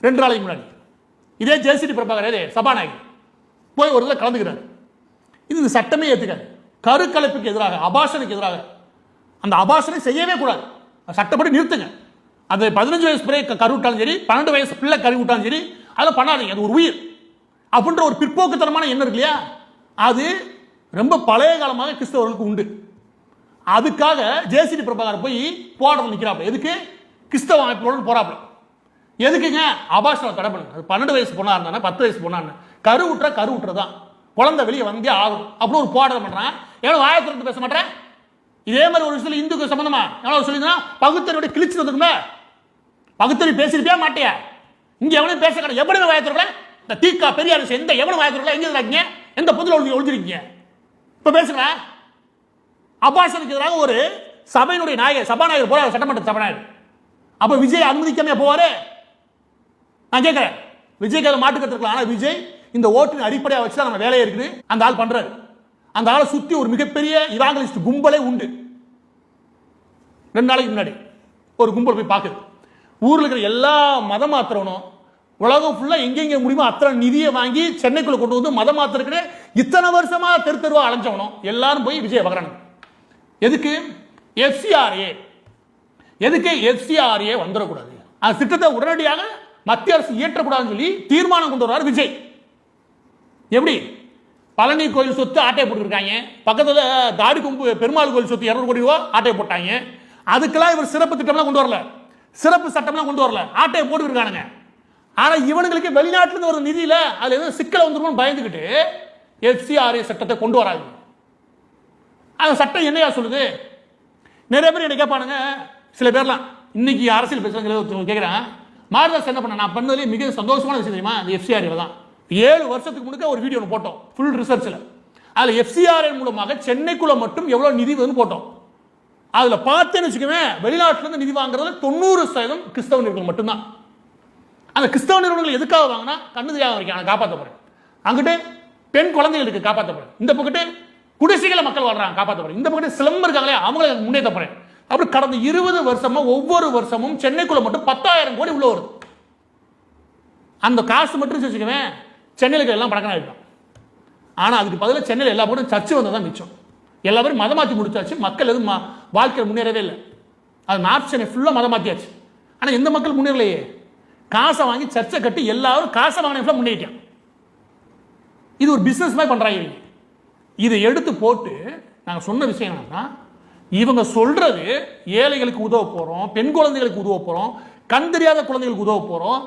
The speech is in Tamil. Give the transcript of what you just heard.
2 நாளைக்கு முன்னாடி இதே ஜேசிடி பிரபாகர் சபாநாயகர் போய் ஒரு இதில் கலந்துக்கிறார். இது இந்த சட்டமே ஏற்றுக்காது. கருக்கலைப்புக்கு எதிராக, அபாஷனுக்கு எதிராக. அந்த அபாஷனை செய்யவே கூடாது, சட்டப்படி நிறுத்துங்க. அது 15 வயசு பிள்ளை கருவிட்டாலும் சரி, 12 வயசு பிள்ளை கருவிட்டாலும் சரி, அதெல்லாம் பண்ணாதீங்க. அது ஒரு உயிர் அப்படின்ற ஒரு பிற்போக்குத்தனமான எண்ணம் இருக்கு இல்லையா, அது ரொம்ப பழைய காலமாக கிறிஸ்தவர்களுக்கு உண்டு. அதுக்காக ஜேசிடி பிரபாகர் போய் போராட்டம் நிற்கிறாப்புல. எதுக்கு? கிறிஸ்தவ அமைப்புகளுடன் போராப்பல. எதுக்குங்க? அபாஷனை தடை பண்ணுங்க. அது 12 வயசு பொண்ணா இருந்தானே, 10 வயசு பொண்ணா இருந்தா கருவுற்றதான், குழந்தை வெளியே வந்தே ஆகும் அப்படின்னு ஒரு போராட்டம் பண்றான். எவ்வளவு வாயை திறந்து பேச மாட்டேன். இதே மாதிரி ஒரு விஷயத்துல இந்துக்கு சம்பந்தமா எவ்வளவு சொல்லியிருந்தா பகுத்தறிவுடைய கிழிச்சு வந்துக்குமே. பகுத்தறிவு பேசிருப்பியா மாட்டியா? இங்க எவனையும் பேச கிடையாது. எப்படி வாயை திறக்கல? இந்த தீக்கா பெரியார் எந்த எவனும் வாயை திறக்கல. எங்க இருக்கீங்க? எந்த பொதுல ஒழிஞ்சிருக்கீங்க? இப்ப பேசுங்க. அபாஷனுக்கு எதிராக ஒரு சபையினுடைய நாயகர், சபாநாயகர் போற, சட்டமன்ற சபாநாயகர். அப்ப விஜய் அனுமதிக்காம போவாரு? நான் கேட்கிறேன். விஜய்க்கு அதை மாட்டு கற்றுக்கலாம். ஆனா விஜய் இந்த ஓட்டின் அடிப்படையாக வச்சு நம்ம வேலையை இருக்குது அந்த ஆள் பண்றாரு. அந்த ஆளை சுத்தி ஒரு மிகப்பெரிய இவாங்கலிஸ்ட் கும்பலே உண்டு. 2 நாளைக்கு முன்னாடி ஒரு கும்பல் போய் பார்க்குது. ஊர்ல இருக்கிற எல்லா மதம் மாத்திரனும் உலகம் ஃபுல்லா எங்கெங்க முடியுமோ அத்தனை நிதியை வாங்கி சென்னைக்குள்ள கொண்டு வந்து மதம் மாத்திரக்குன்னு இத்தனை வருஷமா தெருவா அலைஞ்சவனும் எல்லாரும் போய் விஜய் பார்க்கறாங்க. எதுக்கு? FCRA. எதுக்கு? FCRA வந்துடக்கூடாது, அந்த திட்டத்தை உடனடியாக மத்திய அரசு இயற்றக்கூடாதுன்னு சொல்லி தீர்மானம் கொண்டு வர்றாரு விஜய். எப்படி? பழனி கோயில் சொத்து ஆட்டையை போட்டுருக்காங்க, பக்கத்தில் தாடி கொம்பு பெருமாள் கோயில் சொத்து 200 கோடி ரூபா ஆட்டையை போட்டாங்க. அதுக்கெல்லாம் இவர் சிறப்பு திட்டம்லாம் கொண்டு வரல, சிறப்பு சட்டம்லாம் கொண்டு வரல, ஆட்டையை போட்டுருக்கானுங்க. ஆனா இவனுங்களுக்கு வெளிநாட்டிலிருந்து ஒரு நிதியில அதுல ஏதோ சிக்கலை வந்துருமோன்னு பயந்துக்கிட்டு FCRA சட்டத்தை கொண்டு வராது. அந்த சட்டம் என்னையா சொல்லுது? நிறைய பேர் என்ன கேட்பானுங்க, சில பேர்லாம் இன்னைக்கு அரசியல் பேசுறவங்க கேட்கிறேன், மாரிதாஸ் என்ன பண்ண? நான் பண்ணதுலேயே மிக சந்தோஷமான விஷயம் தெரியுமா? அந்த FCRA தான் 7 வருஷத்துக்கு முன்னாடி ஒரு வீடியோ போட்டோம், ஃபுல் ரிசர்ச்ல. அதுல FCRA மூலமாக சென்னைக்குள்ள மட்டும் எவ்வளவு நிதி வந்து போட்டோம். அதுல பார்த்தேன்னு வச்சுக்கவே, வெளிநாட்டுல இருந்து நிதி வாங்குறதுல 90% கிறிஸ்தவ நிறுவனங்கள் மட்டும்தான். அந்த கிறிஸ்தவ நிறுவனங்கள் எதுக்காக வாங்கினா, கண்ணு தெரியாத வரைக்கும் நான் காப்பாற்ற போறேன், அங்கிட்டு பெண் குழந்தைகளுக்கு காப்பாற்ற போறேன், இந்த பக்கத்து குடிசைகளை மக்கள் வாழ்றாங்க காப்பாற்ற போறேன், இந்த பக்கத்து சிலம்பர் இருக்காங்களே அவங்களை முன்னேற்ற போறேன். அப்படி கடந்த 20 வருஷமா ஒவ்வொரு வருஷமும் சென்னைக்குள்ள மட்டும் 10,000 கோடி உள்ள வருது. அந்த காசு மட்டும் வச்சுக்கவே சென்னையில் எல்லாம் பணக்காரங்க ஆகிடும். ஆனால் அதுக்கு பதிலாக சென்னையில் எல்லா பேரும் சர்ச்சு வந்ததான் மிச்சம். எல்லா பேரும் மதம் மாற்றி முடிச்சாச்சு, மக்கள் எதுவும் வாழ்க்கையில் முன்னேறவே இல்லை. அது நார்த் சென்னை ஃபுல்லாக மதம் மாற்றியாச்சு. ஆனால் எந்த மக்கள் முன்னேறலையே? காசை வாங்கி சர்ச்சை கட்டி எல்லாரும் காசை வாங்கின முன்னேறிட்டான். இது ஒரு பிஸ்னஸ் மாதிரி பண்ணுறாங்க. இதை எடுத்து போட்டு நாங்கள் சொன்ன விஷயம் என்னன்னா, இவங்க சொல்றது ஏழைகளுக்கு உதவ போகிறோம், பெண் குழந்தைகளுக்கு உதவ போகிறோம், கண் தெரியாத குழந்தைகளுக்கு உதவ போகிறோம்,